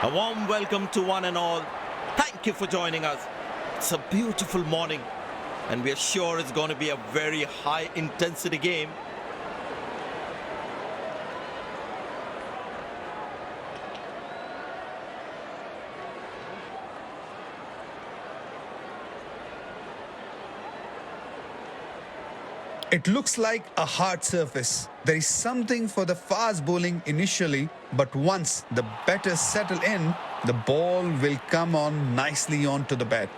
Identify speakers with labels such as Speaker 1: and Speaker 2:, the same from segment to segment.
Speaker 1: A warm welcome to one and all. Thank you for joining us. It's a beautiful morning and we are sure it's going to be a very high intensity game.
Speaker 2: It looks like a hard surface. There is something for the fast bowling initially, but once the batters settle in, the ball will come on nicely onto the bat.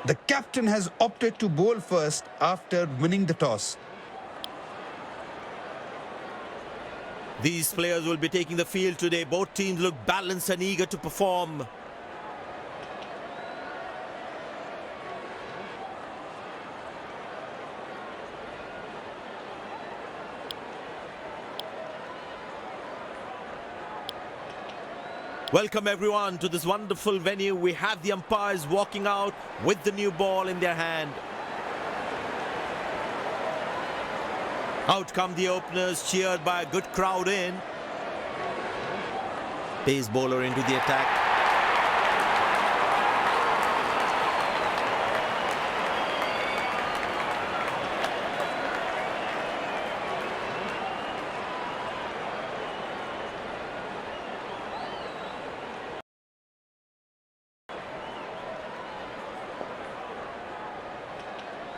Speaker 2: The captain has opted to bowl first after winning the toss.
Speaker 1: These players will be taking the field today. Both teams look balanced and eager to perform. Welcome everyone to this wonderful venue. We have the umpires walking out with the new ball in their hand. Out come the openers, cheered by a good crowd in. Pace bowler into the attack.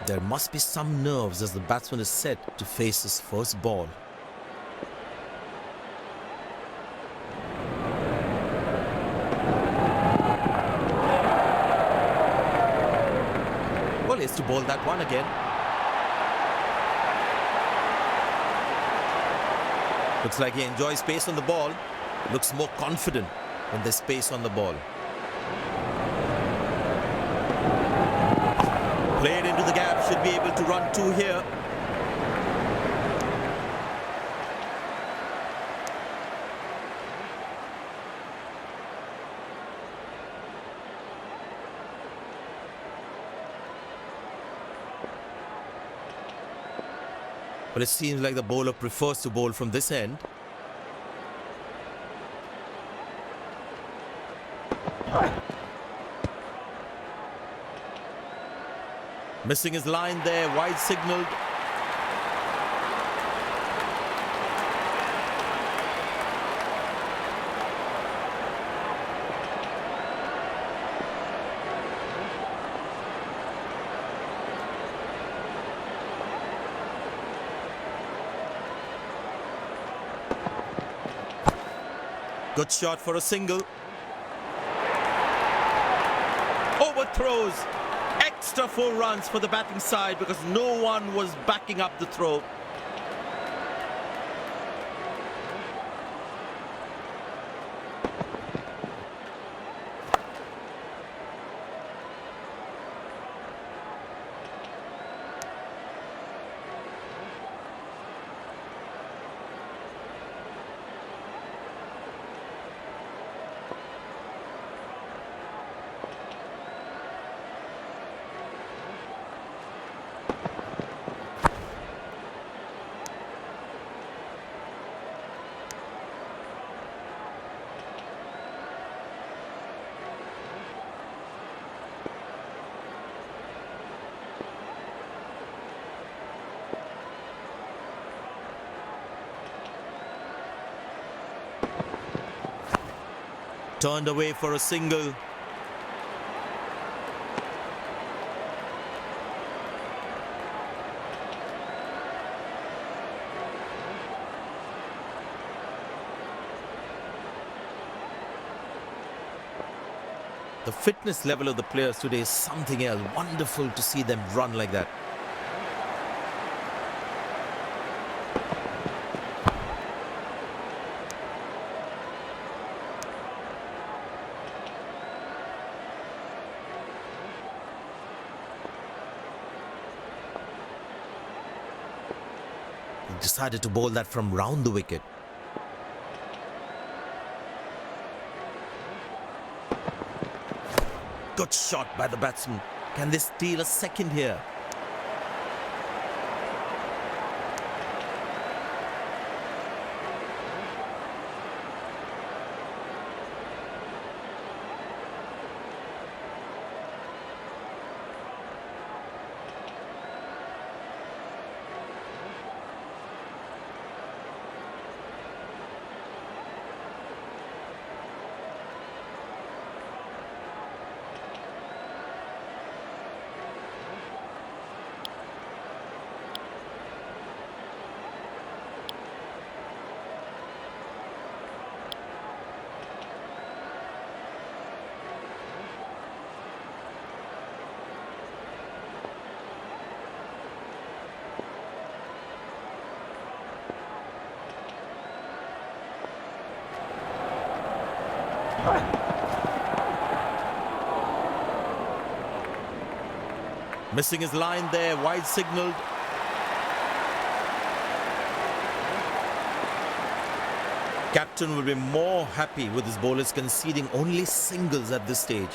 Speaker 1: There must be some nerves as the batsman is set to face his first ball. Well, he has to bowl that one again. Looks like he enjoys space on the ball. Looks more confident when there's space on the ball. Played into the gap, should be able to run two here. But it seems like the bowler prefers to bowl from this end. Missing his line there, wide signalled. Good shot for a single. Overthrows. Extra 4 runs for the batting side because no one was backing up the throw. Turned away for a single. The fitness level of the players today is something else. Wonderful to see them run like that. He decided to bowl that from round the wicket. Good shot by the batsman. Can they steal a second here? Missing his line there, wide signalled. Captain will be more happy with his bowlers conceding only singles at this stage.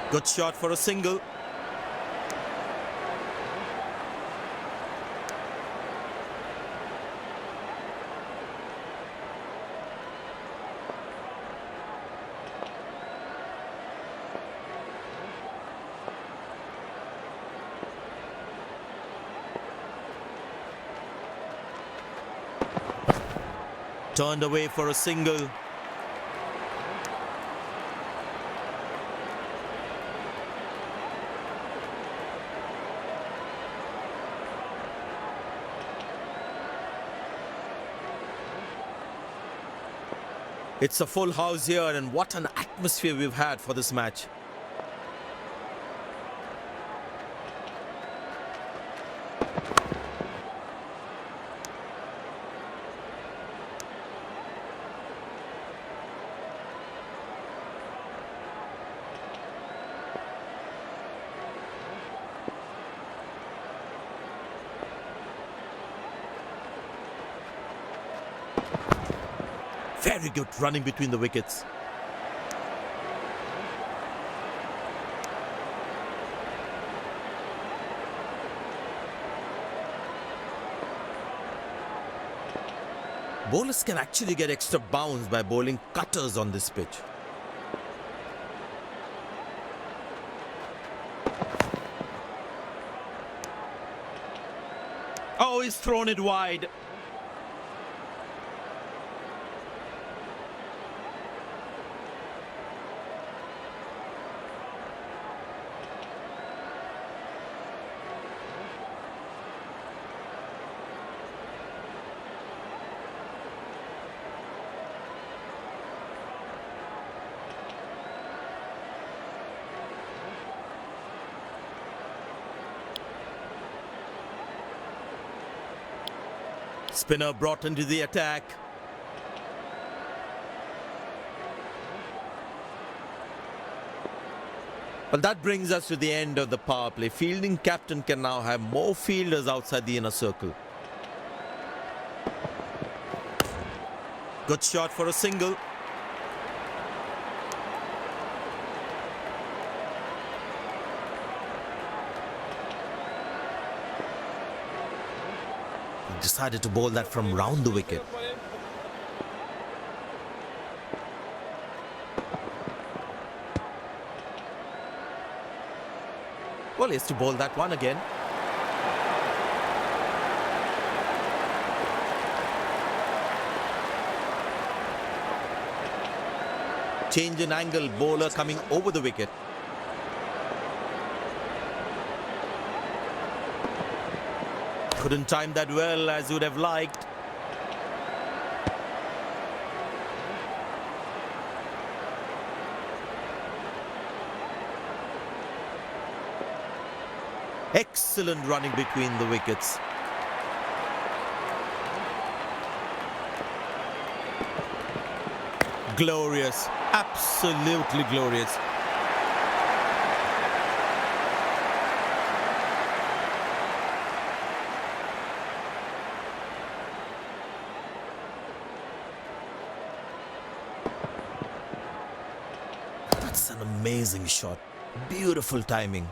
Speaker 1: Good shot for a single. Turned away for a single. It's a full house here, and what an atmosphere we've had for this match. Very good running between the wickets. Bowlers can actually get extra bounce by bowling cutters on this pitch. Oh, he's thrown it wide. Spinner brought into the attack. Well, that brings us to the end of the power play. Fielding captain can now have more fielders outside the inner circle. Good shot for a single. Decided to bowl that from round the wicket. Well, he has to bowl that one again. Change in angle, bowler coming over the wicket. Couldn't time that well as you would have liked. Excellent running between the wickets. Glorious. Absolutely glorious. That's an amazing shot. Beautiful timing.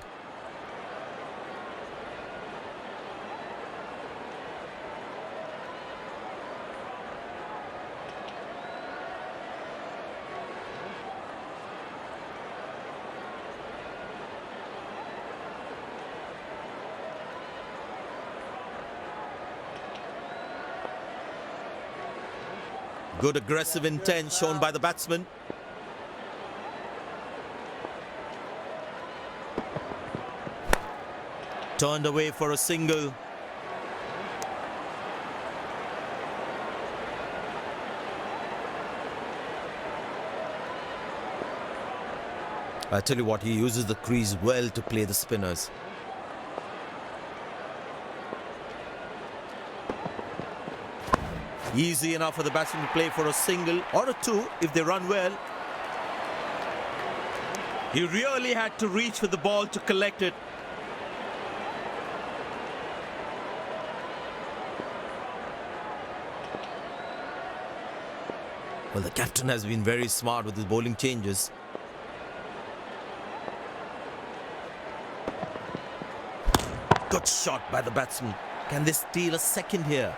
Speaker 1: Good aggressive intent shown by the batsman. Turned away for a single. I tell you what, he uses the crease well to play the spinners. Easy enough for the batsman to play for a single or a two if they run well. He really had to reach for the ball to collect it. Well, the captain has been very smart with his bowling changes. Good shot by the batsman. Can they steal a second here?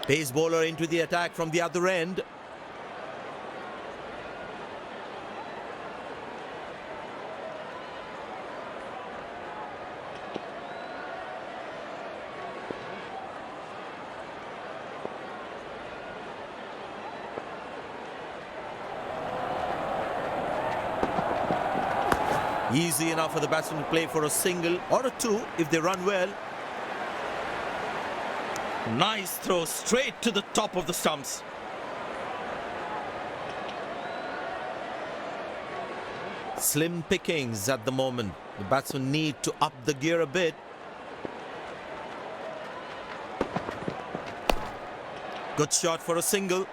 Speaker 1: Pace bowler into the attack from the other end. Easy enough for the batsman to play for a single or a two if they run well. Nice throw straight to the top of the stumps. Slim pickings at the moment. The batsmen need to up the gear a bit. Good shot for a single.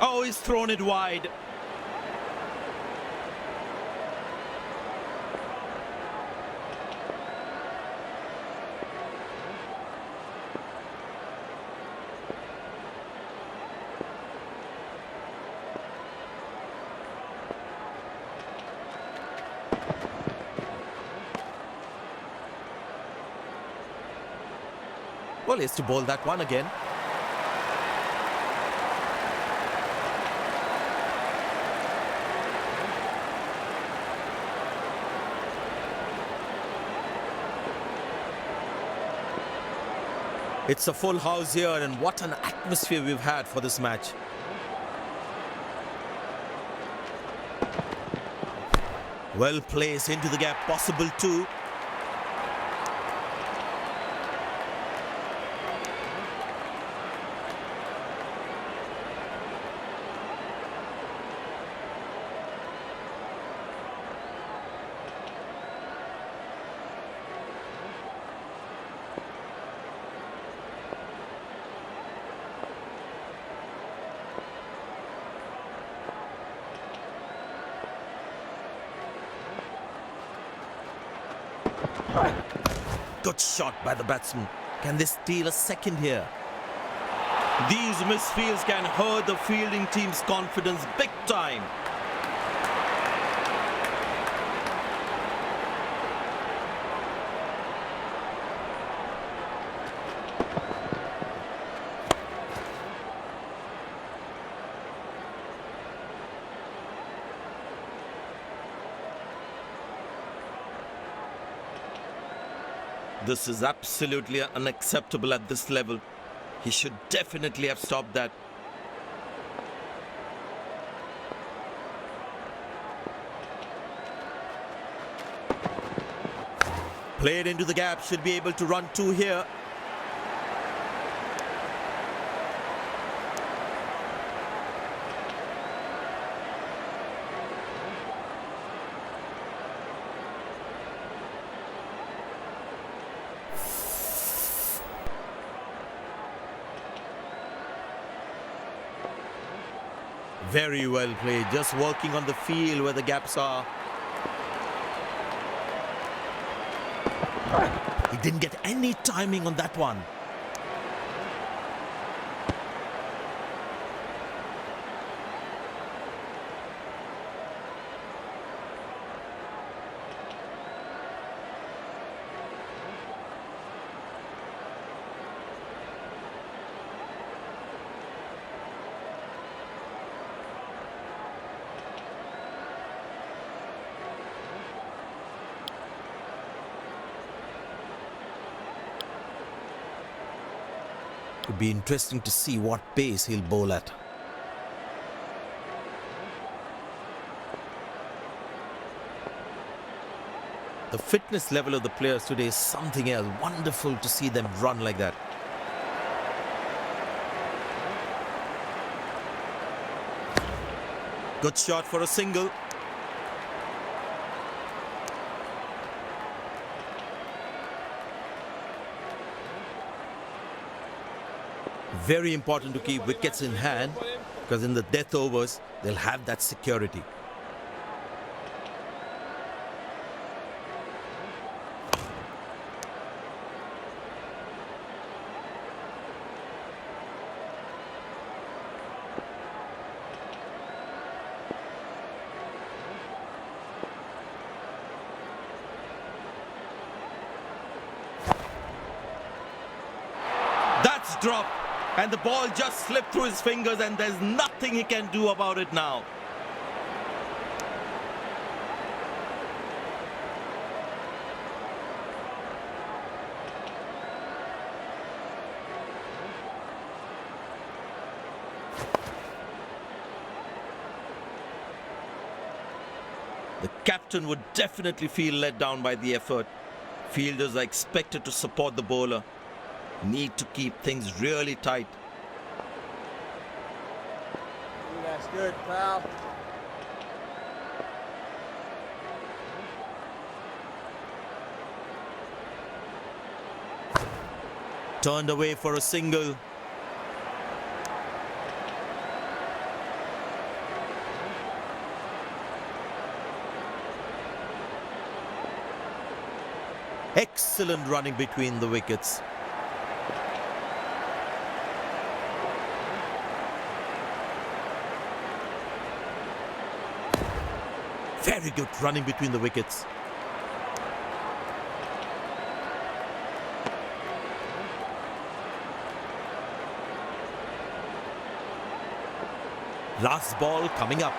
Speaker 1: Oh, he's thrown it wide. Well, he has to bowl that one again. It's a full house here, and what an atmosphere we've had for this match. Well placed into the gap, possible too. Good shot by the batsman. Can they steal a second here? These misfields can hurt the fielding team's confidence big time. This is absolutely unacceptable at this level. He should definitely have stopped that. Played into the gap, should be able to run two here. Very well played, just working on the field where the gaps are. He didn't get any timing on that one. It'd be interesting to see what pace he'll bowl at. The fitness level of the players today is something else. Wonderful to see them run like that. Good shot for a single. Very important to keep wickets in hand, because in the death overs, they'll have that security. That's dropped. And the ball just slipped through his fingers and there's nothing he can do about it now. The captain would definitely feel let down by the effort. Fielders are expected to support the bowler. Need to keep things really tight.
Speaker 3: That's good, pal.
Speaker 1: Turned away for a single. Excellent running between the wickets. Very good running between the wickets. Last ball coming up.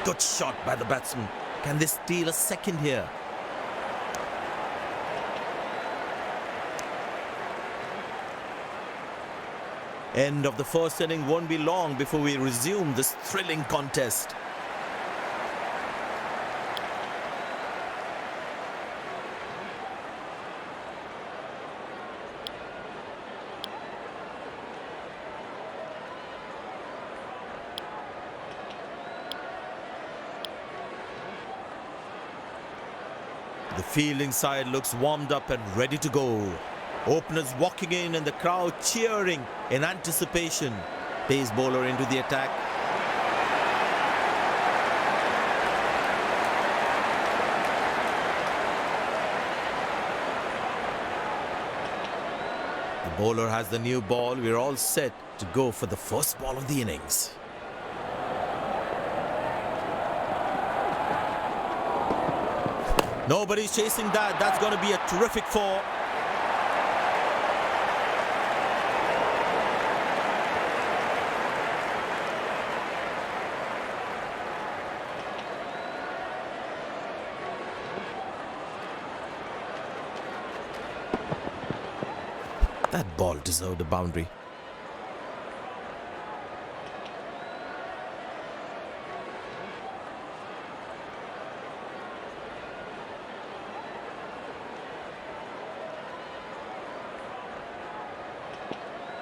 Speaker 1: Good shot by the batsman. Can they steal a second here? End of the first inning won't be long before we resume this thrilling contest. The fielding side looks warmed up and ready to go. Openers walking in and the crowd cheering in anticipation. Pace bowler into the attack. Bowler has the new ball. We're all set to go for the first ball of the innings. Nobody's chasing that. That's going to be a terrific four. That ball deserved a boundary.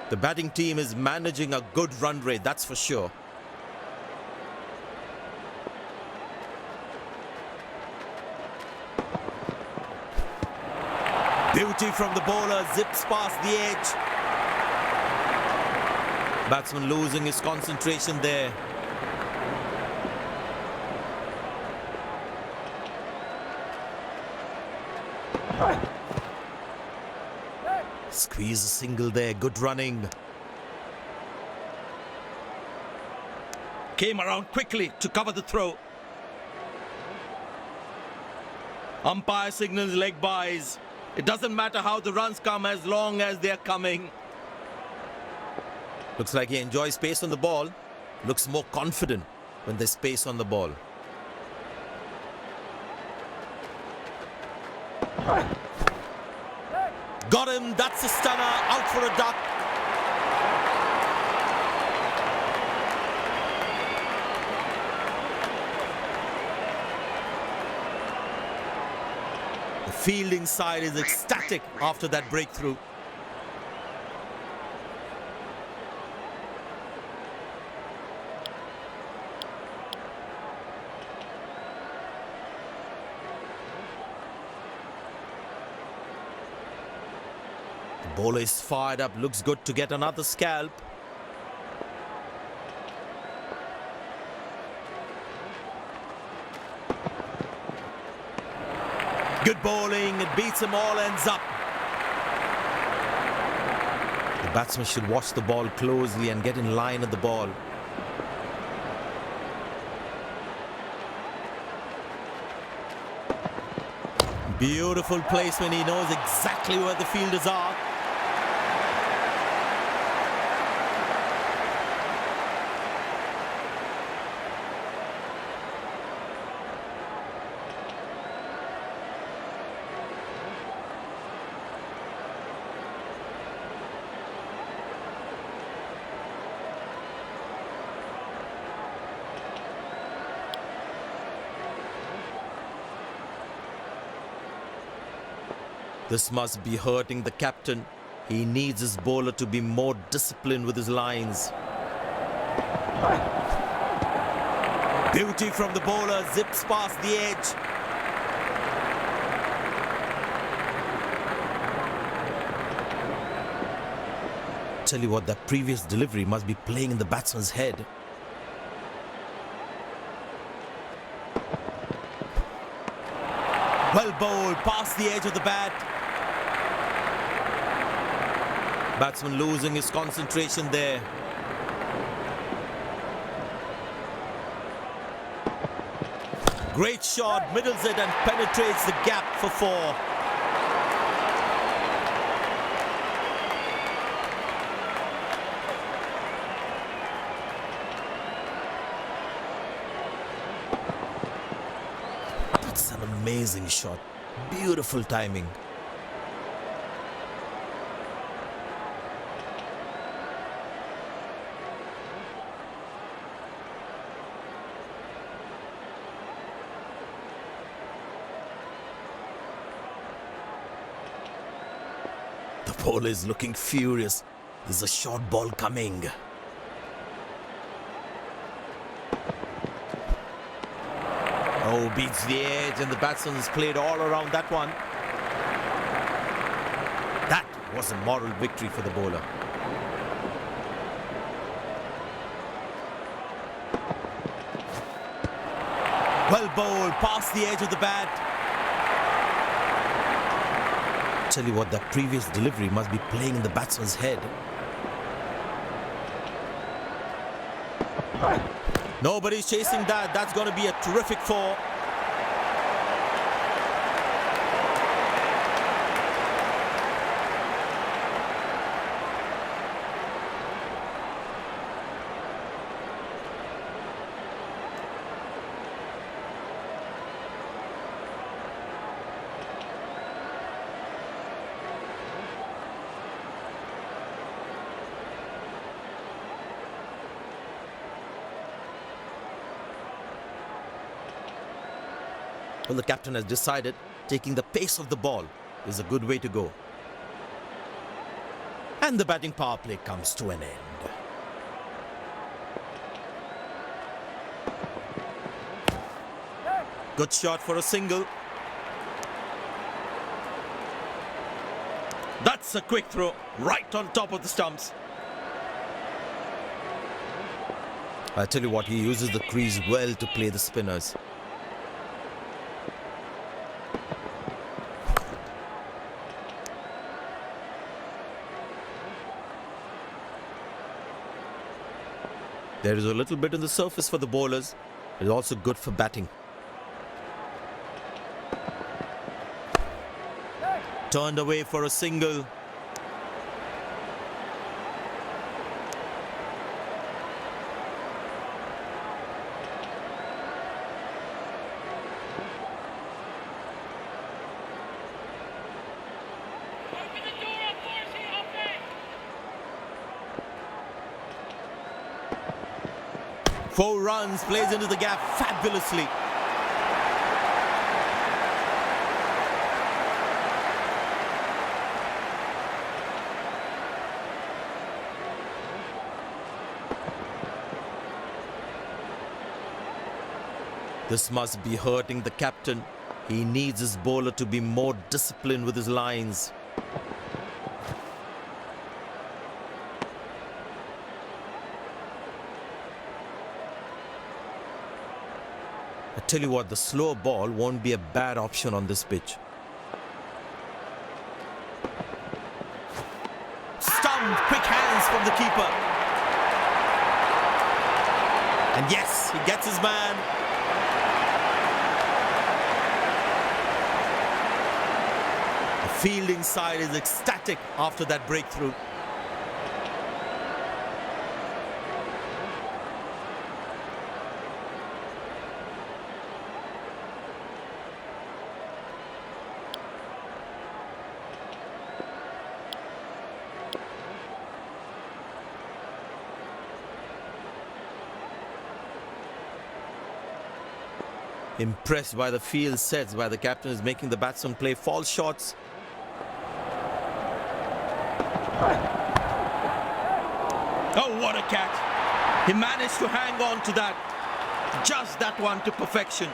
Speaker 1: The batting team is managing a good run rate, that's for sure. Beauty from the bowler, zips past the edge. Batsman losing his concentration there. Squeeze a single there, good running. Came around quickly to cover the throw. Umpire signals leg byes. It doesn't matter how the runs come as long as they're coming. Looks like he enjoys space on the ball. Looks more confident when there's space on the ball. Got him, that's a stunner, out for a duck. The fielding side is ecstatic after that breakthrough. The bowler is fired up, looks good to get another scalp. Good bowling, it beats them all, ends up. The batsman should watch the ball closely and get in line at the ball. Beautiful placement, he knows exactly where the fielders are. This must be hurting the captain. He needs his bowler to be more disciplined with his lines. Beauty from the bowler, zips past the edge. Tell you what, that previous delivery must be playing in the batsman's head. Well bowled, past the edge of the bat. Batsman losing his concentration there. Great shot, middles it and penetrates the gap for four. That's an amazing shot. Beautiful timing. The bowler is looking furious. There's a short ball coming. Oh, beats the edge and the batsman has played all around that one. That was a moral victory for the bowler. Well bowled, past the edge of the bat. Tell you what, that previous delivery must be playing in the batsman's head. Nobody's chasing that. That's going to be a terrific four. Well, the captain has decided taking the pace of the ball is a good way to go. And the batting power play comes to an end. Good shot for a single. That's a quick throw right on top of the stumps. I tell you what, he uses the crease well to play the spinners. There is a little bit on the surface for the bowlers. It is also good for batting. Turned away for a single. Four runs, plays into the gap fabulously. This must be hurting the captain. He needs his bowler to be more disciplined with his lines. I tell you what, the slower ball won't be a bad option on this pitch. Stumped, quick hands from the keeper. And yes, he gets his man. The fielding side is ecstatic after that breakthrough. Impressed by the field sets by the captain is making the batsman play false shots. Oh, what a catch. He managed to hang on to that. Just that one to perfection.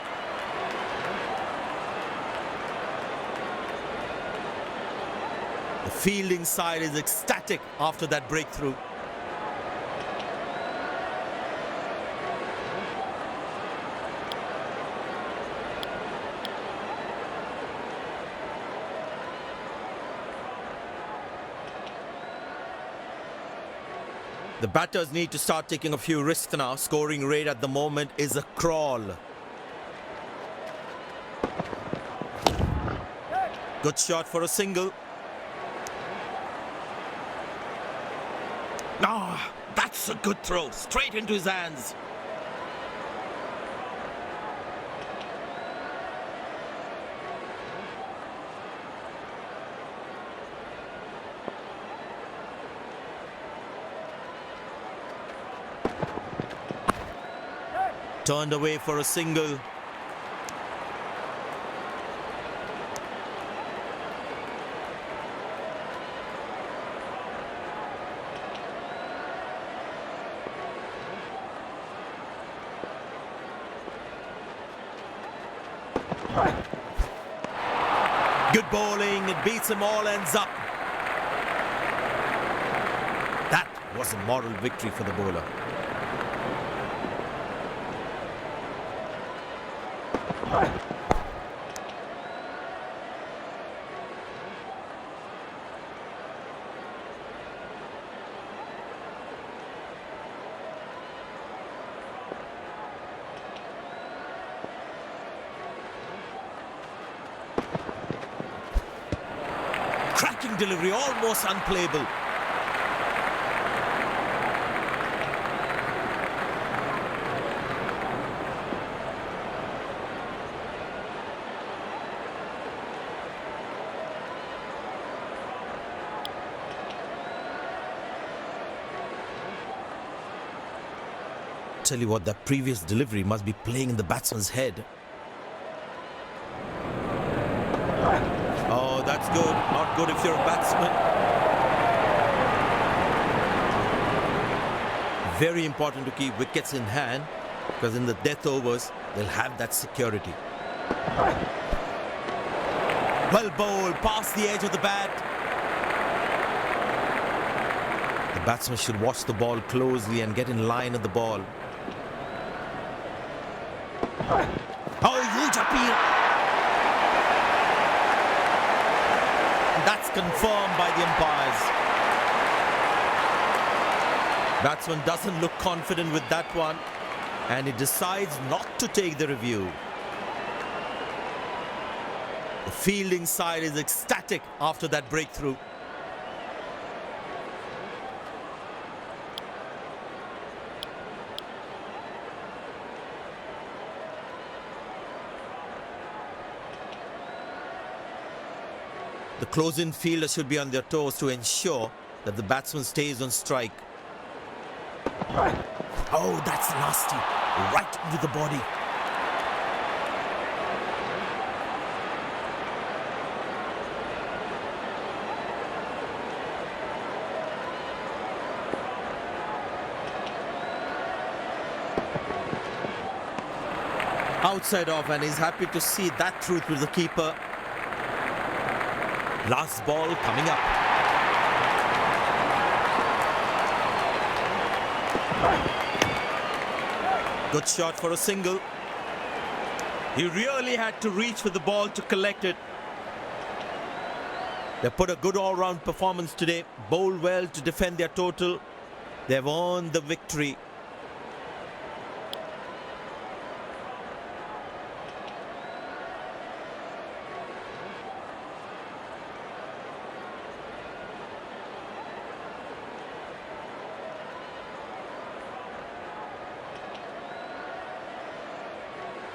Speaker 1: The fielding side is ecstatic after that breakthrough. The batters need to start taking a few risks now. Scoring rate at the moment is a crawl. Good shot for a single. Ah, that's a good throw. Straight into his hands. Turned away for a single. Good bowling, it beats them all, ends up. That was a moral victory for the bowler. delivery, almost unplayable. Tell you what, that previous delivery must be playing in the batsman's head. Oh, that's good. Not good if you're a batsman. Very important to keep wickets in hand, because in the death overs, they'll have that security. Well bowled, past the edge of the bat. The batsman should watch the ball closely and get in line of the ball. Oh, huge appeal. That's confirmed by the umpires. Batsman doesn't look confident with that one, and he decides not to take the review. The fielding side is ecstatic after that breakthrough. The close-in fielders should be on their toes to ensure that the batsman stays on strike. Oh, that's nasty. Right into the body. Outside off, and he's happy to see that through to the keeper. Last ball coming up. Good shot for a single. He really had to reach for the ball to collect it. They put a good all-round performance today. Bowled well to defend their total. They've earned the victory.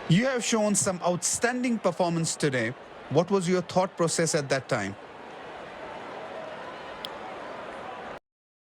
Speaker 2: You have shown some outstanding performance today. What was your thought process at that time?